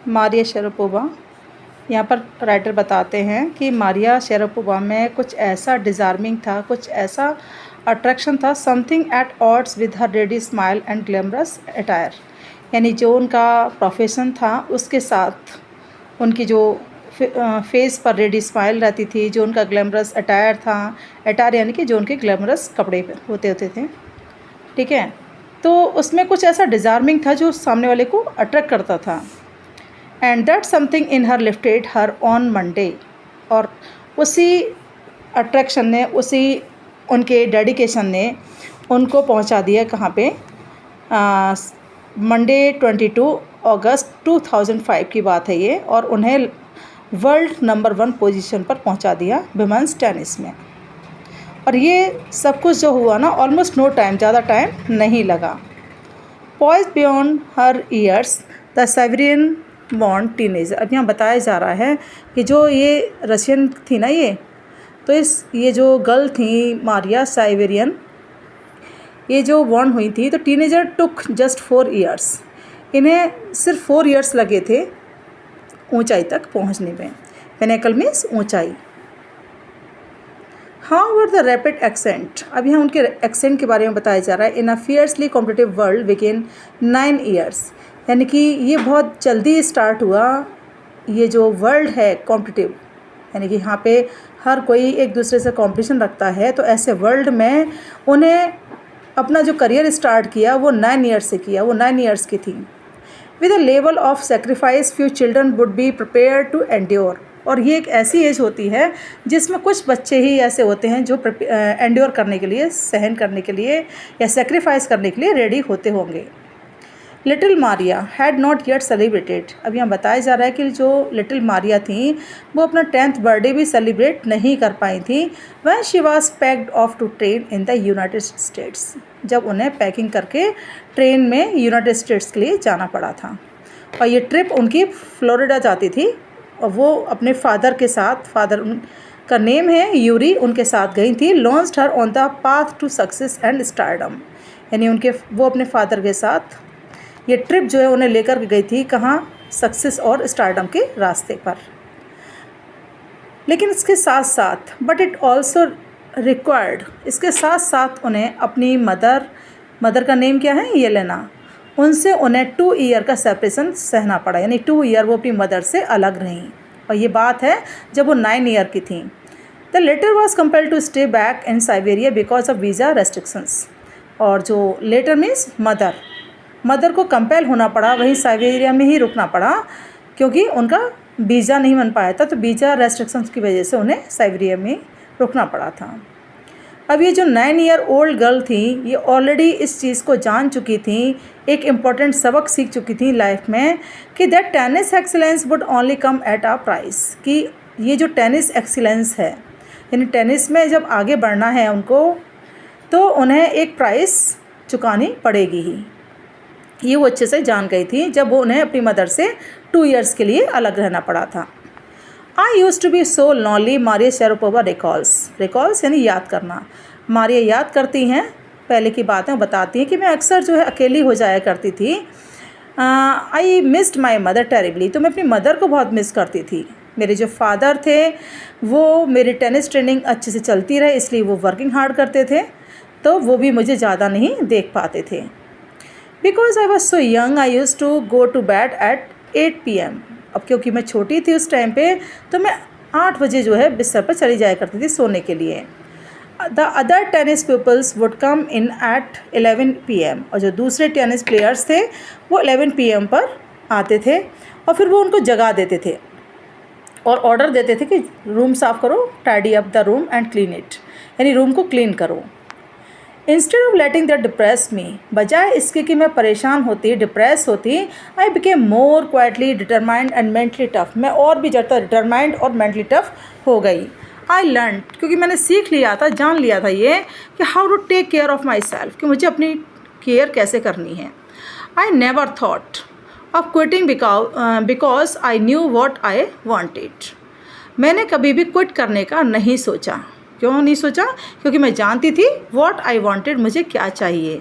Maria Sharapova. यहाँ पर writer बताते हैं कि मारिया शरापोवा में कुछ ऐसा डिज़ार्मिंग था, कुछ ऐसा अट्रैक्शन था, something at odds with her ready smile and glamorous attire. यानी जो उनका प्रोफेशन था उसके साथ उनकी जो फेस पर रेडी स्माइल रहती थी, जो उनका ग्लैमरस अटायर था, अटायर यानी कि जो उनके ग्लैमरस कपड़े होते थे, ठीक है। तो उसमें कुछ ऐसा डिज़ार्मिंग था जो सामने वाले को अट्रैक्ट करता था। And that something in her lifted her on Monday. और उसी अट्रैक्शन ने, उसी उनके डेडिकेशन ने उनको पहुंचा दिया कहाँ पे, मंडे 22 अगस्त 2005 की बात है ये, और उन्हें वर्ल्ड नंबर 1 पोजीशन पर पहुंचा दिया विमेंस टेनिस में। और ये सब कुछ जो हुआ ना, ऑलमोस्ट नो टाइम, ज़्यादा टाइम नहीं लगा। Poise beyond her years the Siberian बॉन्ड टीनेजर। अब यहाँ बताया जा रहा है कि जो ये रशियन थी ना तो ये जो गर्ल थी मारिया साइबेरियन, ये जो बॉन्ड हुई थी, तो टीनेजर टुक जस्ट 4 ईयर्स। इन्हें सिर्फ 4 ईयर्स लगे थे ऊंचाई तक पहुंचने में। पिनेकल मीन्स ऊंचाई। However the rapid accent. अब यहाँ उनके एक्सेंट के बारे में बताया जा रहा है। इन अ फियर्सली कॉम्पिटिटिव वर्ल्ड विगिन 9 ईयर्स। यानी कि ये बहुत जल्दी स्टार्ट हुआ, ये जो वर्ल्ड है कॉम्पिटिटिव, यानी कि यहाँ पे हर कोई एक दूसरे से कंपटीशन रखता है। तो ऐसे वर्ल्ड में उन्हें अपना जो करियर स्टार्ट किया वो 9 ईयर्स से किया, वो 9 ईयर्स की थी। With a level of sacrifice few children would be prepared to endure. और ये एक ऐसी एज होती है जिसमें कुछ बच्चे ही ऐसे होते हैं जो एंड्योर करने के लिए, सहन करने के लिए या सेक्रीफाइस करने के लिए रेडी होते होंगे। Little Maria had not yet celebrated. अब यहाँ बताया जा रहा है कि जो लिटिल मारिया थी वो अपना 10th बर्थडे भी सेलिब्रेट नहीं कर पाई थी। When she was packed off to train in the United States. जब उन्हें पैकिंग करके ट्रेन में यूनाइटेड स्टेट्स के लिए जाना पड़ा था। और ये ट्रिप उनकी फ्लोरिडा जाती थी, और वो अपने फादर के साथ, फादर का नेम है यूरी, उनके साथ गई थी। Launched her on the path to success and stardom. यानी वो अपने फादर के साथ ये ट्रिप जो है उन्हें लेकर गई थी, कहाँ, सक्सेस और स्टारडम के रास्ते पर। लेकिन इसके साथ साथ, बट इट ऑल्सो रिक्वायर्ड, इसके साथ साथ उन्हें अपनी मदर का नेम क्या है, येलेना, उनसे उन्हें 2 ईयर का सेपरेशन सहना पड़ा। यानी 2 ईयर वो अपनी मदर से अलग रहीं। और ये बात है जब वो 9 ईयर की थी। The latter was compelled to stay back in Siberia because of visa restrictions. और जो लेटर मीन्स मदर को कंपेल होना पड़ा, वहीं साइबेरिया में ही रुकना पड़ा, क्योंकि उनका वीज़ा नहीं बन पाया था। तो वीज़ा रेस्ट्रिक्शंस की वजह से उन्हें साइबेरिया में रुकना पड़ा था। अब ये जो 9 ईयर ओल्ड गर्ल थी, ये ऑलरेडी इस चीज़ को जान चुकी थी, एक इम्पॉर्टेंट सबक सीख चुकी थी लाइफ में, कि that tennis excellence would only come at a price. कि ये जो टेनिस एक्सीलेंस है, यानी टेनिस में जब आगे बढ़ना है उनको, तो उन्हें एक प्राइस चुकानी पड़ेगी ही। ये वो अच्छे से जान गई थी जब वो उन्हें अपनी मदर से 2 ईयर्स के लिए अलग रहना पड़ा था। I used to be so lonely, Maria Sharapova recalls यानी याद करना। मारिया याद करती हैं, पहले की बातें बताती हैं कि मैं अक्सर जो है अकेली हो जाया करती थी। I missed my mother terribly. तो मैं अपनी मदर को बहुत मिस करती थी। मेरे जो फादर थे वो, मेरी टेनिस ट्रेनिंग अच्छे से चलती रहे, इसलिए वो वर्किंग हार्ड करते थे, तो वो भी मुझे ज़्यादा नहीं देख पाते थे। Because I was so young I used to go to bed at 8 PM। अब क्योंकि मैं छोटी थी उस टाइम पे, तो मैं 8 बजे जो है बिस्तर पर चली जाया करती थी सोने के लिए। The other tennis peoples would come in at 11 PM। और जो दूसरे टेनिस प्लेयर्स थे वो 11 PM पर आते थे, और फिर वो उनको जगा देते थे और ऑर्डर देते थे कि रूम साफ़ करो, tidy up the room and clean it, यानी रूम को क्लीन करो। Instead of letting that depress me, बजाय इसके कि मैं परेशान होती, डिप्रेस होती, I became more quietly determined and mentally tough. मैं और भी ज़्यादा डिटरमाइंड और मेंटली टफ हो गई। आई लर्न, क्योंकि मैंने सीख लिया था, जान लिया था ये कि how to take care of my self, कि मुझे अपनी केयर कैसे करनी है। I never thought of quitting because I knew what I wanted. मैंने कभी भी क्विट करने का नहीं सोचा। क्यों नहीं सोचा? क्योंकि मैं जानती थी वॉट आई वॉन्टेड, मुझे क्या चाहिए।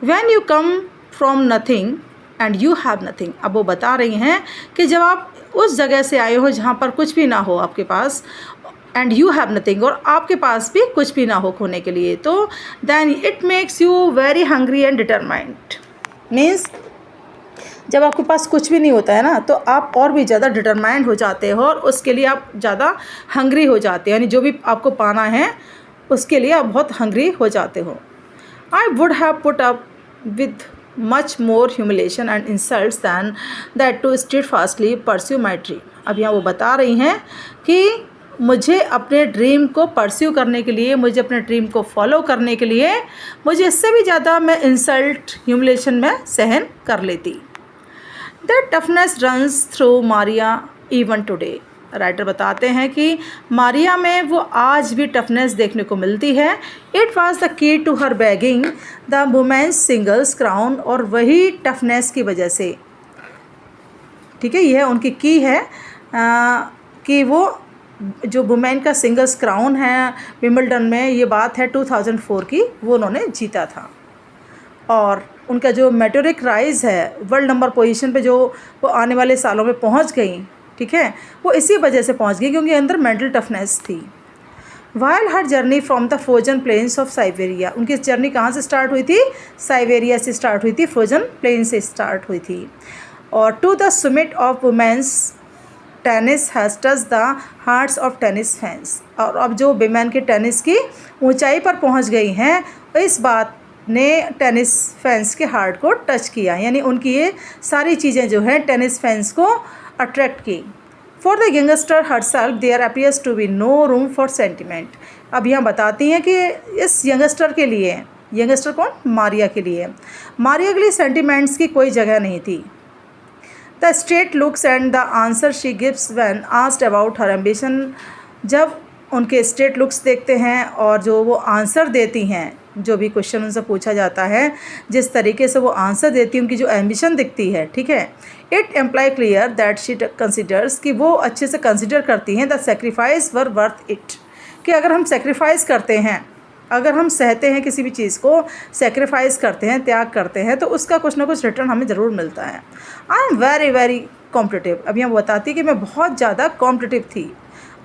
When you come from nothing and you have nothing. अब वो बता रही हैं कि जब आप उस जगह से आए हो जहाँ पर कुछ भी ना हो आपके पास, एंड यू हैव नथिंग, और आपके पास भी कुछ भी ना हो खोने के लिए, तो then it makes you very hungry and determined. Means जब आपके पास कुछ भी नहीं होता है ना, तो आप और भी ज़्यादा डिटरमाइंड हो जाते हो और उसके लिए आप ज़्यादा हंग्री हो जाते हो, यानी जो भी आपको पाना है उसके लिए आप बहुत हंग्री हो जाते हो। I would have put up with much more humiliation and insults than that to steadfastly pursue my dream. अब यहाँ वो बता रही हैं कि मुझे अपने ड्रीम को परस्यू करने के लिए, मुझे अपने ड्रीम को फॉलो करने के लिए, मुझे इससे भी ज़्यादा मैं इंसल्ट ह्यूमिलेशन में सहन कर लेती। That toughness runs through Maria even today. Writer बताते हैं कि मारिया में वो आज भी टफनेस देखने को मिलती है। It was the key to her bagging the women's singles crown, और वही टफनेस की वजह से, ठीक है, यह उनकी की है कि वो जो वुमेन का सिंगल्स क्राउन है विंबलडन में, ये बात है 2004 की, वो उन्होंने जीता था। और उनका जो मेटोरिक राइज है वर्ल्ड नंबर पोजीशन पे जो वो आने वाले सालों में पहुंच गई, ठीक है, वो इसी वजह से पहुंच गई क्योंकि अंदर मेंटल टफनेस थी। While her journey from the frozen plains of Siberia, उनकी जर्नी कहाँ से स्टार्ट हुई थी? साइबेरिया से स्टार्ट हुई थी, फ्रोजन प्लेन से स्टार्ट हुई थी। और to the summit of women's tennis has touch the hearts of tennis fans, और अब जो विमेन के टेनिस की ऊंचाई पर पहुंच गई हैं, इस बात ने टेनिस फैंस के हार्ट को टच किया, यानी उनकी ये सारी चीज़ें जो हैं टेनिस फैंस को अट्रैक्ट की। For the youngster herself there appears to be no room for sentiment. अब यहाँ बताती हैं कि इस यंगस्टर के लिए, यंगस्टर कौन? मारिया के लिए, मारिया के लिए सेंटिमेंट्स की कोई जगह नहीं थी। The straight looks and the answer she gives when asked about her ambition, जब उनके स्ट्रेट लुक्स देखते हैं और जो वो आंसर देती हैं, जो भी क्वेश्चन उनसे पूछा जाता है, जिस तरीके से वो आंसर देती है, उनकी जो एम्बिशन दिखती है, ठीक है, it employee clear that she considers, कि वो अच्छे से कंसिडर करती हैं the sacrifice were worth it, कि अगर हम सेक्रीफाइस करते हैं, अगर हम सहते हैं किसी भी चीज़ को, सेक्रीफाइस करते हैं, त्याग करते हैं, तो उसका कुछ ना कुछ रिटर्न हमें ज़रूर मिलता है। I am very very competitive. अब यहाँ बताती कि मैं बहुत ज़्यादा कॉम्पिटिटिव थी।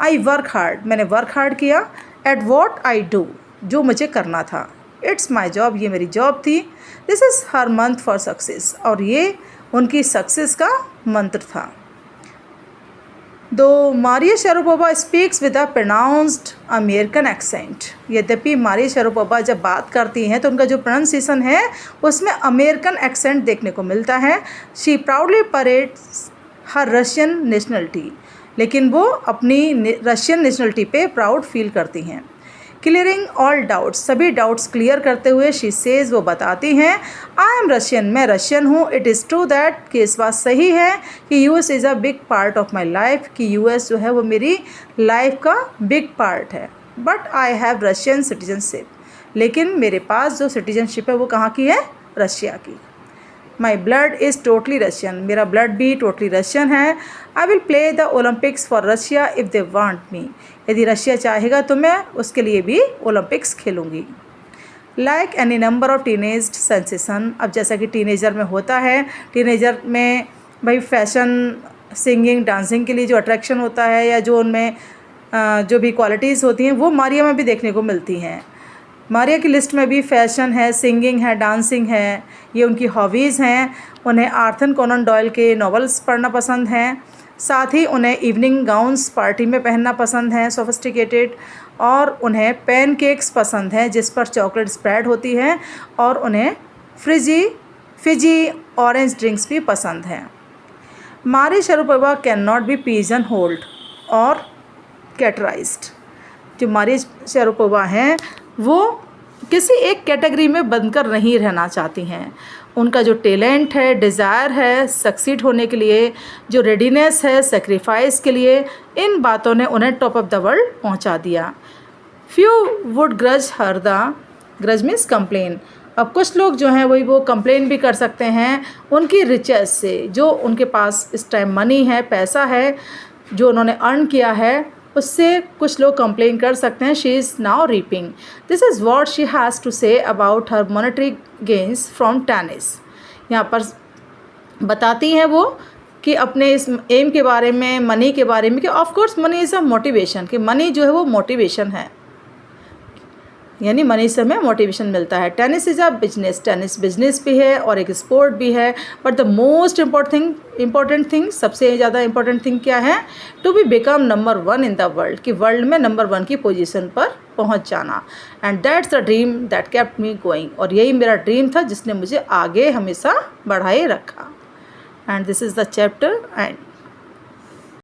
आई वर्क हार्ड, मैंने वर्क हार्ड किया। एट वॉट आई डू, जो मुझे करना था। इट्स माई जॉब, ये मेरी जॉब थी। This is her month for success, और ये उनकी सक्सेस का मंत्र था। दो Maria Sharapova speaks with a pronounced American accent, यद्यपि मारिया शारापोवा जब बात करती हैं तो उनका जो प्रोनाउंसिएशन है उसमें अमेरिकन एक्सेंट देखने को मिलता है। She proudly parades her Russian nationality, लेकिन वो अपनी रशियन नेशनलिटी पे प्राउड फील करती हैं। क्लियरिंग ऑल डाउट्स, सभी डाउट्स क्लियर करते हुए शी सेज, वो बताती हैं, आई एम रशियन, मैं रशियन हूँ। इट इज़ ट्रू दैट, कि इस बात सही है कि US is a big part of my life, कि यूएस जो है वो मेरी लाइफ का बिग पार्ट है। But I have Russian citizenship, लेकिन मेरे पास जो सिटीजनशिप है वो कहाँ की है? रशिया की। My blood is totally Russian, मेरा ब्लड भी टोटली रशियन है। I will play the Olympics for Russia if they want me, यदि रशिया चाहेगा तो मैं उसके लिए भी ओलंपिक्स खेलूँगी। Like any number of teenage sensation, अब जैसा कि टीनेजर में होता है, टीनेजर में भाई फैशन, सिंगिंग, डांसिंग के लिए जो अट्रैक्शन होता है या जो उनमें जो भी क्वालिटीज़ होती हैं वो मारिया में भी देखने को मिलती हैं। मारिया की लिस्ट में भी फैशन है, सिंगिंग है, डांसिंग है, ये उनकी हॉबीज़ हैं। उन्हें आर्थर कोनन डॉयल के नॉवेल्स पढ़ना पसंद हैं, साथ ही उन्हें इवनिंग गाउन्स पार्टी में पहनना पसंद है, सोफिस्टिकेटेड, और उन्हें पैनकेक्स पसंद हैं जिस पर चॉकलेट स्प्रेड होती है, और उन्हें फिजी ऑरेंज ड्रिंक्स भी पसंद हैं। Maria Sharapova can not be pigeon hold और कैटराइज्ड, जो मारिया शारापोवा हैं वो किसी एक कैटेगरी में बंधकर नहीं रहना चाहती हैं। उनका जो टैलेंट है, डिज़ायर है सक्सीड होने के लिए, जो रेडीनेस है सेक्रीफाइस के लिए, इन बातों ने उन्हें टॉप ऑफ द वर्ल्ड पहुंचा दिया। Few would grudge her the, grudge means complain. अब कुछ लोग जो हैं वही वो कंप्लेन भी कर सकते हैं उनकी रिचेस से, जो उनके पास इस टाइम मनी है, पैसा है, जो उन्होंने अर्न किया है, उससे कुछ लोग कंप्लेन कर सकते हैं। She is now reaping, this is what she has to say about her monetary gains from tennis. यहाँ पर बताती हैं वो कि अपने इस एम के बारे में, मनी के बारे में, कि of course money is a motivation, कि मनी जो है वो मोटिवेशन है, यानी मनी से हमें मोटिवेशन मिलता है। Tennis is a business, tennis business भी है और एक स्पोर्ट भी है, but the most important thing, सबसे ज़्यादा इम्पॉर्टेंट थिंग क्या है? To be become number 1 in the world, कि वर्ल्ड में नंबर 1 की पोजीशन पर पहुंच जाना। And that's the dream that kept me going, और यही मेरा ड्रीम था जिसने मुझे आगे हमेशा बढ़ाए रखा। And this is the chapter and